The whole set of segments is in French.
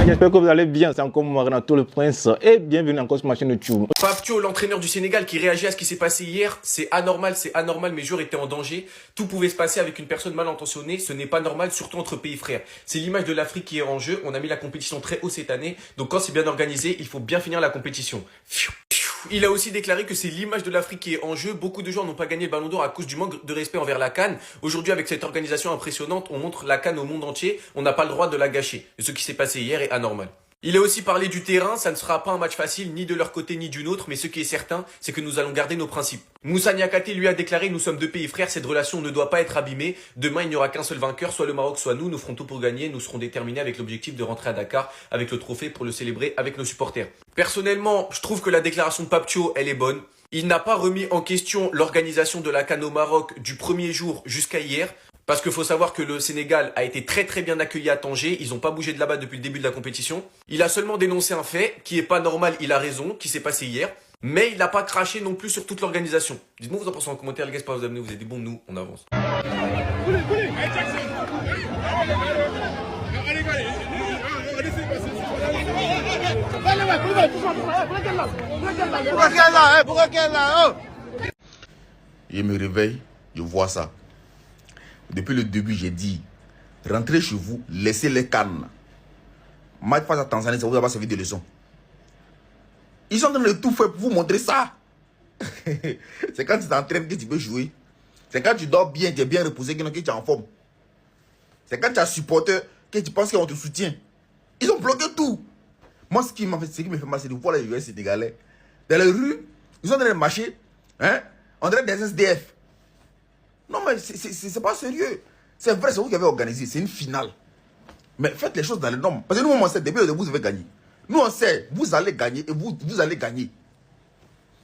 J'espère que vous allez bien, c'est encore moi Renato le Prince et bienvenue encore sur ma chaîne YouTube. Pape Thio, l'entraîneur du Sénégal qui réagit à ce qui s'est passé hier, c'est anormal, mes joueurs étaient en danger, tout pouvait se passer avec une personne mal intentionnée, ce n'est pas normal, surtout entre pays frères. C'est l'image de l'Afrique qui est en jeu, on a mis la compétition très haut cette année, donc quand c'est bien organisé, il faut bien finir la compétition. Il a aussi déclaré que c'est l'image de l'Afrique qui est en jeu. Beaucoup de joueurs n'ont pas gagné le Ballon d'Or à cause du manque de respect envers la CAN. Aujourd'hui, avec cette organisation impressionnante, on montre la CAN au monde entier. On n'a pas le droit de la gâcher. Et ce qui s'est passé hier est anormal. Il a aussi parlé du terrain, ça ne sera pas un match facile ni de leur côté ni du nôtre, mais ce qui est certain, c'est que nous allons garder nos principes. Moussa Niakhaté lui a déclaré « Nous sommes deux pays frères, cette relation ne doit pas être abîmée. Demain, il n'y aura qu'un seul vainqueur, soit le Maroc, soit nous. Nous ferons tout pour gagner, nous serons déterminés avec l'objectif de rentrer à Dakar avec le trophée pour le célébrer avec nos supporters. » Personnellement, je trouve que la déclaration de Pape Thio, elle est bonne. Il n'a pas remis en question l'organisation de la CAN au Maroc du premier jour jusqu'à hier. Parce qu'il faut savoir que le Sénégal a été très bien accueilli à Tanger, ils n'ont pas bougé de là-bas depuis le début de la compétition. Il a seulement dénoncé un fait qui est pas normal, il a raison, qui s'est passé hier. Mais il n'a pas craché non plus sur toute l'organisation. Dites-moi vous en pensez en commentaire, les gars, c'est pas vous amener, vous êtes des bons, nous, on avance. Je me réveille, je vois ça. Depuis le début, j'ai dit, rentrez chez vous, laissez les cannes. Match face à Tanzanie, ça vous a pas servi de leçon. Ils sont en train de tout faire pour vous montrer ça. C'est quand tu t'entraînes que tu peux jouer. C'est quand tu dors bien, tu es bien reposé, que tu es en forme. C'est quand tu as supporter que tu penses qu'on te soutient. Ils ont bloqué tout. Moi, ce qui me fait mal, c'est de voir les joueurs sénégalais. Dans les rues, ils sont en train de marcher. Hein? On dirait des SDF. Non, mais c'est pas sérieux. C'est vrai, c'est vous qui avez organisé. C'est une finale. Mais faites les choses dans les normes. Parce que nous, on sait, depuis le début, vous avez gagné. Nous, on sait, vous allez gagner et vous allez gagner.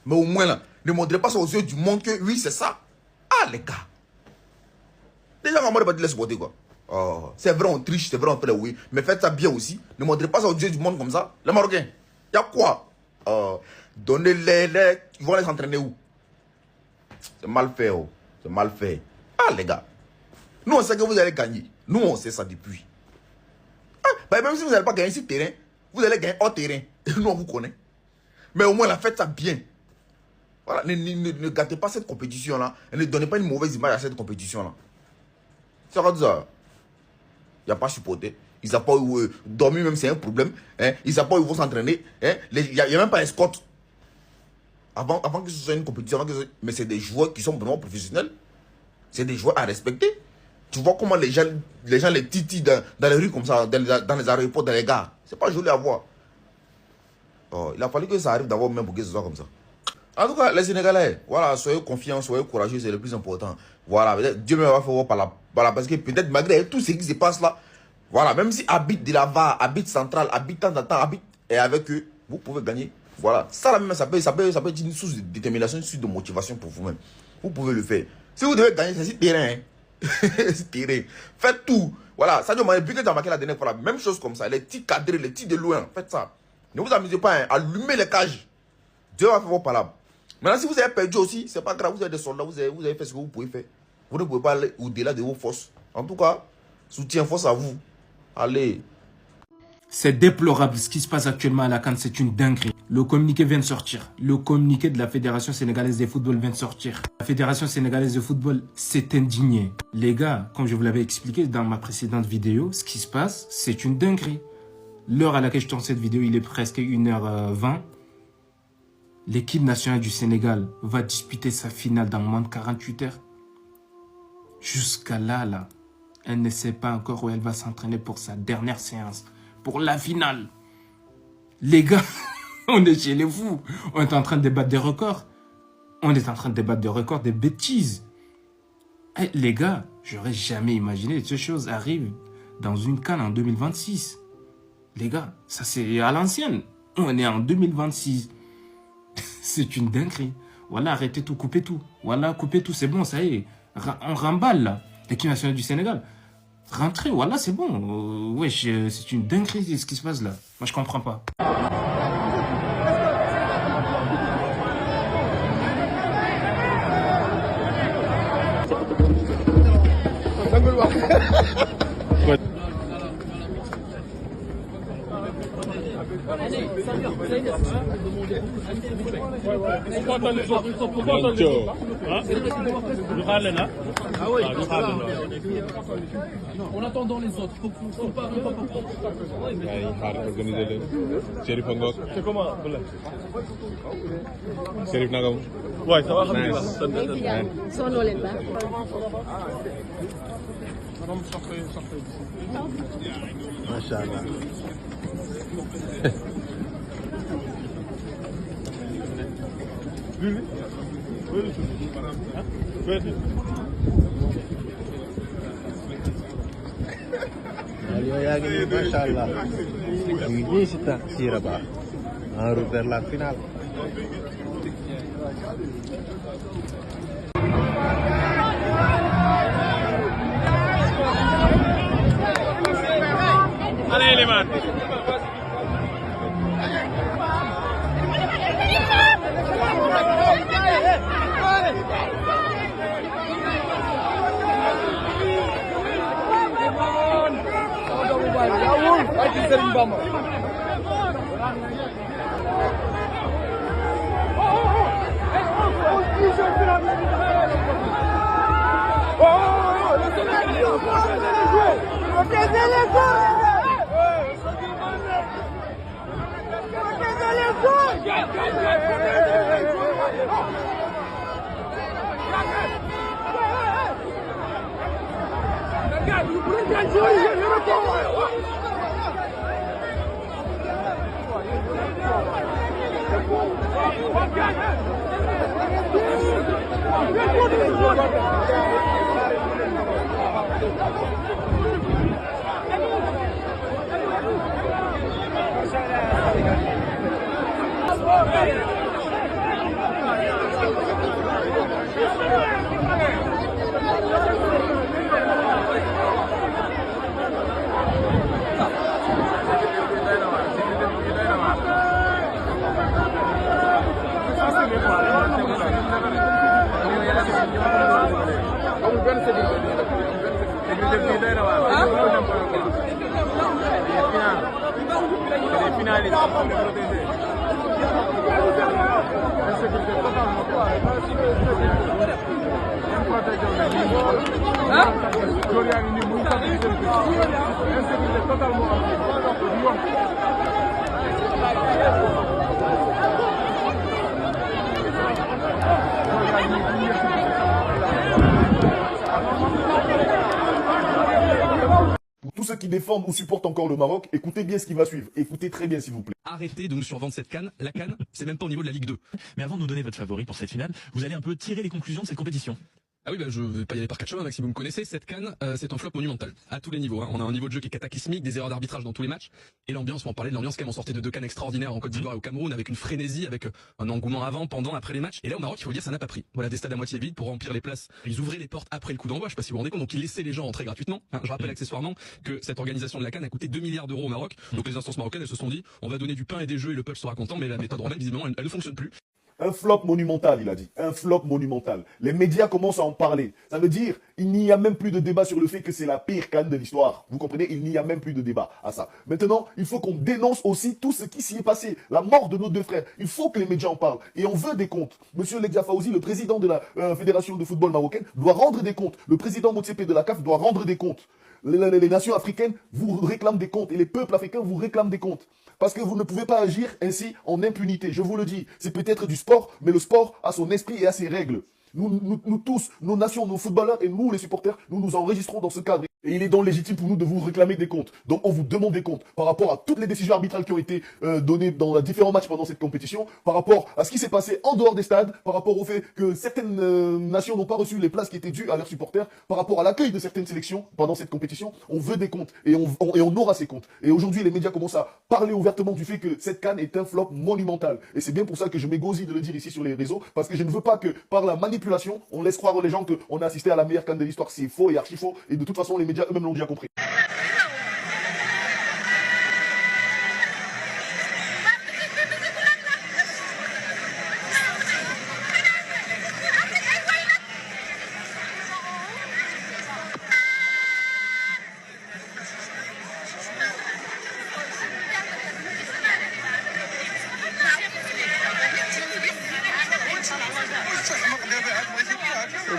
Mais au moins, là, ne montrez pas ça aux yeux du monde que oui, c'est ça. Ah, les gars. Déjà, on ne va pas les supporter, quoi. Oh, c'est vrai, on triche, c'est vrai, on fait le oui. Mais faites ça bien aussi. Ne montrez pas ça aux yeux du monde comme ça. Les Marocains, il y a quoi? Donnez-les. Ils vont les entraîner où? C'est mal fait, oh. C'est mal fait. Ah, les gars. Nous, on sait que vous allez gagner. Nous, on sait ça depuis. Ah, bah, même si vous n'allez pas gagner sur terrain, vous allez gagner hors terrain. Nous, on vous connaît. Mais au moins, la faites ça bien. Voilà. Ne gâtez pas cette compétition-là. Et ne donnez pas une mauvaise image à cette compétition-là. C'est comme ça. Il n'y a pas supporté. Ils n'ont pas dormi, même c'est un problème. Hein? Ils n'ont pas où ils vont s'entraîner. Hein? Il n'y a même pas escorte. Avant que ce soit une compétition, mais c'est des joueurs qui sont vraiment professionnels. C'est des joueurs à respecter. Tu vois comment les gens les titillent dans les rues comme ça, dans les aéroports, dans les gares. C'est pas joli à voir. Oh, il a fallu que ça arrive d'abord même pour que ce soit comme ça. En tout cas, les Sénégalais, voilà, soyez confiants, soyez courageux, c'est le plus important. Voilà, Dieu me va faire par là. Voilà, parce que peut-être malgré tout ce qui se passe là, voilà, même si habite de là-bas, habite central, habite tant, habite et avec eux, vous pouvez gagner. Voilà, ça là même, ça peut être une source de détermination, une source de motivation pour vous-même. Vous pouvez le faire. Si vous devez gagner, c'est sur terrain. Hein? C'est terrain. Faites tout. Voilà, ça demande, depuis que tu as marqué la dernière fois, la même chose comme ça. Les petits cadrés, les petits de loin, faites ça. Ne vous amusez pas, hein? Allumez les cages. Dieu va faire vos palabres. Maintenant, si vous avez perdu aussi, c'est pas grave, vous êtes des soldats, vous avez fait ce que vous pouvez faire. Vous ne pouvez pas aller au-delà de vos forces. En tout cas, soutien, force à vous. Allez. C'est déplorable ce qui se passe actuellement à la CAN, c'est une dinguerie. Le communiqué vient de sortir. Le communiqué de la Fédération sénégalaise de football vient de sortir. La Fédération sénégalaise de football s'est indignée. Les gars, comme je vous l'avais expliqué dans ma précédente vidéo, ce qui se passe, c'est une dinguerie. L'heure à laquelle je tourne cette vidéo, il est presque 1h20. L'équipe nationale du Sénégal va disputer sa finale dans moins de 48 heures. Jusqu'à là, elle ne sait pas encore où elle va s'entraîner pour sa dernière séance. Pour la finale. Les gars, on est chez les fous. On est en train de débattre des records. On est en train de débattre des records, des bêtises. Hey, les gars, j'aurais jamais imaginé que ces choses arrivent dans une CAN en 2026. Les gars, ça c'est à l'ancienne. On est en 2026. C'est une dinguerie. Voilà, arrêtez tout, coupez tout. Voilà, coupez tout, c'est bon, ça y est. On remballe là. L'équipe nationale du Sénégal. Rentrez, voilà, c'est bon. Wesh, c'est une dinguerie ce qui se passe là. Moi, je comprends pas. En attendant les autres, faut pas organiser Chérif Ngok. C'est comment? Chérif Nagam. Ouais, ça va. Sonoo leen ba. Masha Allah. Masha Allah. Ini sudah siapa? Harus vers la finale. Allez les man. Pour tous ceux qui défendent ou supportent encore le Maroc, écoutez bien ce qui va suivre. Écoutez très bien s'il vous plaît. Arrêtez de nous survendre cette CAN. La CAN, c'est même pas au niveau de la Ligue 2. Mais avant de nous donner votre favori pour cette finale, vous allez un peu tirer les conclusions de cette compétition. Ah oui, je vais pas y aller par quatre chemins, Maxime, vous me connaissez. Cette CAN, c'est un flop monumental. À tous les niveaux. On a un niveau de jeu qui est cataclysmique, des erreurs d'arbitrage dans tous les matchs. Et l'ambiance, on parlait de l'ambiance quand même, on sortait de 2 CAN extraordinaires en Côte d'Ivoire et au Cameroun, avec une frénésie, avec un engouement avant, pendant, après les matchs. Et là, au Maroc, il faut le dire, ça n'a pas pris. Voilà, des stades à moitié vides pour remplir les places. Ils ouvraient les portes après le coup d'envoi, je sais pas si vous vous rendez compte, donc ils laissaient les gens entrer gratuitement. Je rappelle accessoirement que cette organisation de la CAN a coûté 2 milliards d'euros au Maroc. Donc les instances marocaines, elles se sont dit, on va donner du pain et des jeux et le peuple sera content, mais la méthode romaine, visiblement, elle ne fonctionne plus. Un flop monumental, il a dit. Un flop monumental. Les médias commencent à en parler. Ça veut dire, il n'y a même plus de débat sur le fait que c'est la pire CAN de l'histoire. Vous comprenez? Il n'y a même plus de débat à ça. Maintenant, il faut qu'on dénonce aussi tout ce qui s'y est passé. La mort de nos 2 frères. Il faut que les médias en parlent. Et on veut des comptes. Monsieur Legza Fawzi, le président de la Fédération de football marocaine, doit rendre des comptes. Le président Motsepe de la CAF doit rendre des comptes. Les nations africaines vous réclament des comptes. Et les peuples africains vous réclament des comptes. Parce que vous ne pouvez pas agir ainsi en impunité. Je vous le dis, c'est peut-être du sport, mais le sport a son esprit et a ses règles. Nous tous, nos nations, nos footballeurs et nous, les supporters, nous nous enregistrons dans ce cadre. Et il est donc légitime pour nous de vous réclamer des comptes. Donc on vous demande des comptes par rapport à toutes les décisions arbitrales qui ont été données dans les différents matchs pendant cette compétition, par rapport à ce qui s'est passé en dehors des stades, par rapport au fait que certaines nations n'ont pas reçu les places qui étaient dues à leurs supporters, par rapport à l'accueil de certaines sélections pendant cette compétition. On veut des comptes et on aura ces comptes. Et aujourd'hui, les médias commencent à parler ouvertement du fait que cette CAN est un flop monumental. Et c'est bien pour ça que je m'égosille de le dire ici sur les réseaux, parce que je ne veux pas que par la manipulation, on laisse croire aux gens qu'on a assisté à la meilleure CAN de l'histoire. C'est faux et archi faux. Et de toute façon, les médias eux-mêmes l'ont déjà compris.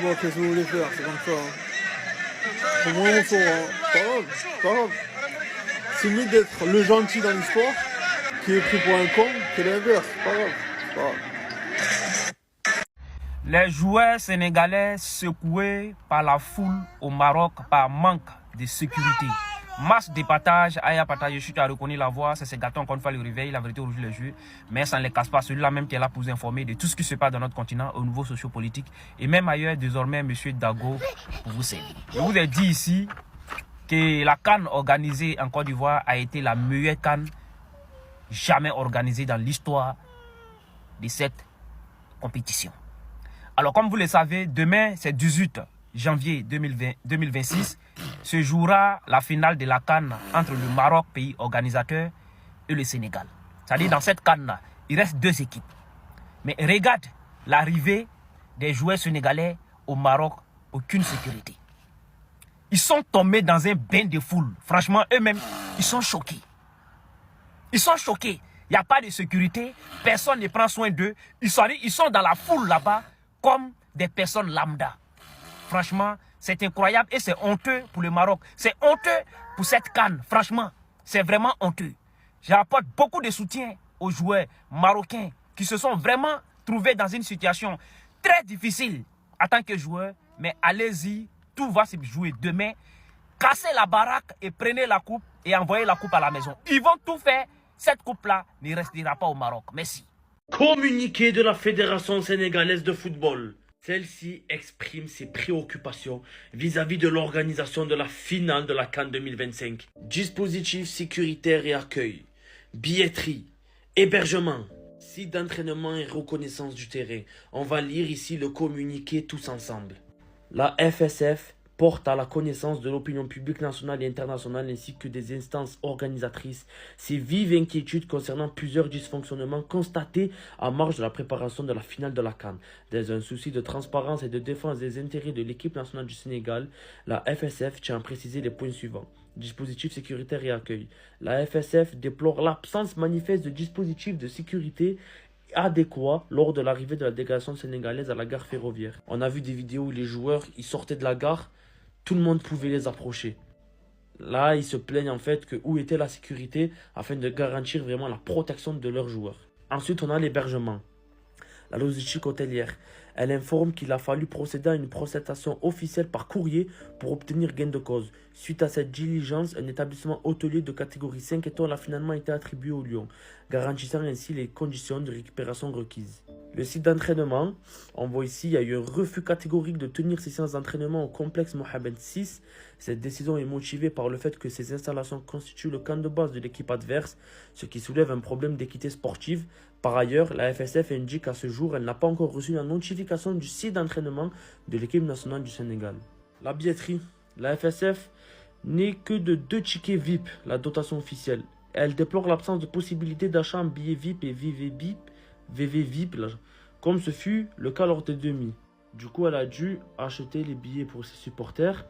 bon, qu'est-ce que vous voulez faire? C'est comme ça. Hein. Au moins, on saura. Pas grave, pas grave. C'est mieux d'être le gentil dans l'histoire qui est pris pour un con que l'inverse. Pas grave, pas grave. Les joueurs sénégalais secoués par la foule au Maroc par manque de sécurité. Masse de partage, Aya partage, je suis à reconnaître la voix, c'est ces gâteaux encore une fois le réveil, la vérité aujourd'hui les jeux, mais ça ne les casse pas, celui-là même qui est là pour vous informer de tout ce qui se passe dans notre continent au niveau sociopolitique et même ailleurs désormais monsieur Dago pour vous servir. Je vous ai dit ici que la CAN organisée en Côte d'Ivoire a été la meilleure CAN jamais organisée dans l'histoire de cette compétition. Alors comme vous le savez, demain c'est 18 janvier 2026, se jouera la finale de la CAN entre le Maroc, pays organisateur, et le Sénégal. C'est-à-dire dans cette CAN-là, il reste deux équipes. Mais regarde l'arrivée des joueurs sénégalais au Maroc, aucune sécurité. Ils sont tombés dans un bain de foule. Franchement, eux-mêmes, ils sont choqués. Ils sont choqués. Il n'y a pas de sécurité, personne ne prend soin d'eux. Ils sont dans la foule là-bas comme des personnes lambda. Franchement, c'est incroyable et c'est honteux pour le Maroc. C'est honteux pour cette CAN. Franchement, c'est vraiment honteux. J'apporte beaucoup de soutien aux joueurs marocains qui se sont vraiment trouvés dans une situation très difficile en tant que joueurs. Mais allez-y, tout va se jouer demain. Cassez la baraque et prenez la coupe et envoyez la coupe à la maison. Ils vont tout faire. Cette coupe-là ne restera pas au Maroc. Merci. Communiqué de la Fédération sénégalaise de football. Celle-ci exprime ses préoccupations vis-à-vis de l'organisation de la finale de la CAN 2025. Dispositifs sécuritaires et accueil, billetterie, hébergement, site d'entraînement et reconnaissance du terrain. On va lire ici le communiqué tous ensemble. La FSF porte à la connaissance de l'opinion publique nationale et internationale ainsi que des instances organisatrices ses vives inquiétudes concernant plusieurs dysfonctionnements constatés en marge de la préparation de la finale de la CAN. Dans un souci de transparence et de défense des intérêts de l'équipe nationale du Sénégal, la FSF tient à préciser les points suivants. Dispositifs sécuritaires et accueil. La FSF déplore l'absence manifeste de dispositifs de sécurité adéquat lors de l'arrivée de la délégation sénégalaise à la gare ferroviaire. On a vu des vidéos où les joueurs ils sortaient de la gare, tout le monde pouvait les approcher. Là, ils se plaignent en fait que où était la sécurité afin de garantir vraiment la protection de leurs joueurs. Ensuite, on a l'hébergement. La logistique hôtelière. Elle informe qu'il a fallu procéder à une procédure officielle par courrier pour obtenir gain de cause. Suite à cette diligence, un établissement hôtelier de catégorie 5 étoiles a finalement été attribué au Lyon, garantissant ainsi les conditions de récupération requises. Le site d'entraînement, on voit ici, il y a eu un refus catégorique de tenir ces séances d'entraînement au complexe Mohamed VI. Cette décision est motivée par le fait que ces installations constituent le camp de base de l'équipe adverse, ce qui soulève un problème d'équité sportive. Par ailleurs, la FSF indique qu'à ce jour, elle n'a pas encore reçu la notification du site d'entraînement de l'équipe nationale du Sénégal. La billetterie. La FSF n'est que de 2 tickets VIP, la dotation officielle. Elle déplore l'absence de possibilité d'achat en billets VIP et VV VIP, comme ce fut le cas lors des demi. Du coup, elle a dû acheter les billets pour ses supporters.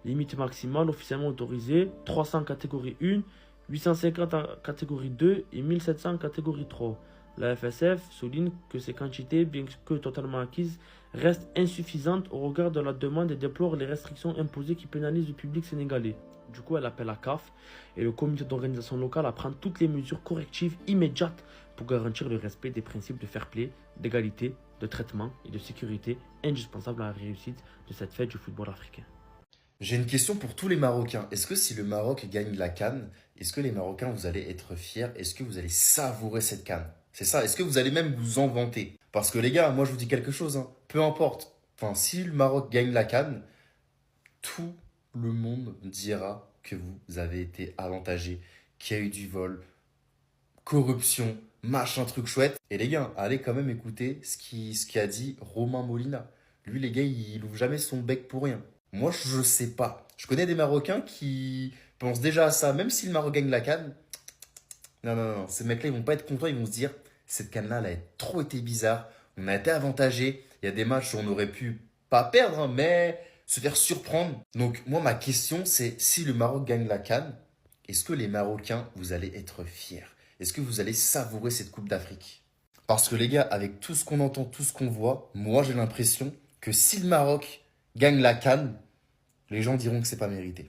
Limite maximale officiellement autorisée, 300 catégorie 1, 850 catégorie 2 et 1700 catégorie 3. La FSF souligne que ces quantités, bien que totalement acquises, restent insuffisantes au regard de la demande et déplore les restrictions imposées qui pénalisent le public sénégalais. Du coup, elle appelle la CAF et le comité d'organisation locale à prendre toutes les mesures correctives immédiates pour garantir le respect des principes de fair play, d'égalité, de traitement et de sécurité indispensables à la réussite de cette fête du football africain. J'ai une question pour tous les Marocains. Est-ce que si le Maroc gagne la CAN, est-ce que les Marocains, vous allez être fiers? Est-ce que vous allez savourer cette CAN? C'est ça. Est-ce que vous allez même vous en vanter? Parce que les gars, moi je vous dis quelque chose. Peu importe. Enfin, si le Maroc gagne la CAN, tout le monde dira que vous avez été avantagé, qu'il y a eu du vol, corruption, machin truc chouette. Et les gars, allez quand même écouter ce qu'a dit Romain Molina. Lui, les gars, il ouvre jamais son bec pour rien. Moi, je sais pas. Je connais des Marocains qui pensent déjà à ça. Même si le Maroc gagne la CAN, non. Ces mecs-là, ils vont pas être contents. Ils vont se dire, cette CAN-là, elle a trop été bizarre. On a été avantagé. Il y a des matchs où on aurait pu pas perdre, mais se faire surprendre. Donc, moi, ma question, c'est si le Maroc gagne la CAN, est-ce que les Marocains, vous allez être fiers? Est-ce que vous allez savourer cette Coupe d'Afrique? Parce que les gars, avec tout ce qu'on entend, tout ce qu'on voit, moi, j'ai l'impression que si le Maroc gagne la CAN, les gens diront que c'est pas mérité.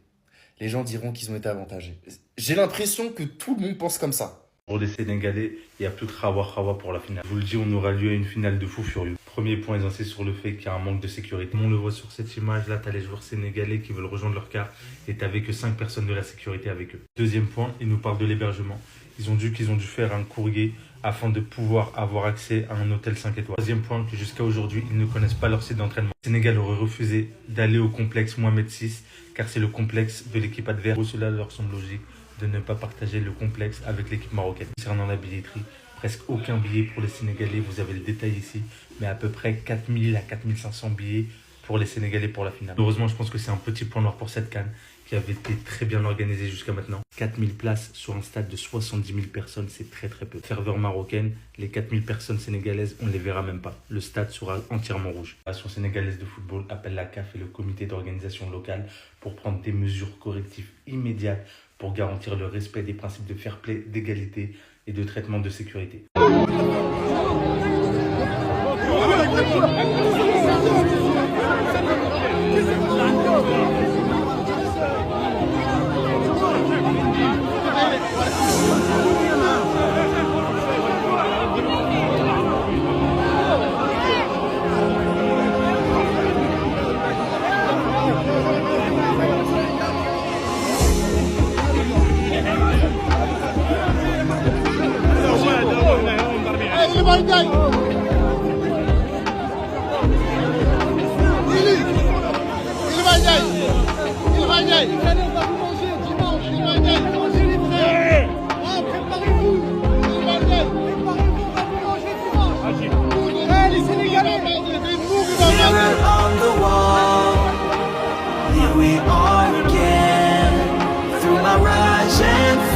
Les gens diront qu'ils ont été avantagés. J'ai l'impression que tout le monde pense comme ça. Pour les Sénégalais, il n'y a plus de rawa pour la finale. Je vous le dis, on aura lieu à une finale de fou furieux. Premier point, ils insistent sur le fait qu'il y a un manque de sécurité. On le voit sur cette image-là, tu as les joueurs sénégalais qui veulent rejoindre leur car et tu n'avais que 5 personnes de la sécurité avec eux. Deuxième point, ils nous parlent de l'hébergement. Ils ont dû faire un courrier afin de pouvoir avoir accès à un hôtel 5 étoiles. Troisième point, que jusqu'à aujourd'hui, ils ne connaissent pas leur site d'entraînement. Le Sénégal aurait refusé d'aller au complexe Mohamed VI car c'est le complexe de l'équipe adverse. Cela leur semble logique de ne pas partager le complexe avec l'équipe marocaine. Concernant la billetterie, presque aucun billet pour les Sénégalais, vous avez le détail ici, mais à peu près 4000 à 4500 billets pour les Sénégalais pour la finale. Heureusement, je pense que c'est un petit point noir pour cette CAN qui avait été très bien organisée jusqu'à maintenant. 4000 places sur un stade de 70 000 personnes, c'est très peu. Ferveur marocaine, les 4000 personnes sénégalaises, on ne les verra même pas. Le stade sera entièrement rouge. La Fédération sénégalaise de football appelle la CAF et le comité d'organisation locale pour prendre des mesures correctives immédiates pour garantir le respect des principes de fair play, d'égalité et de traitement de sécurité. On the wall, here we are again, through my rise and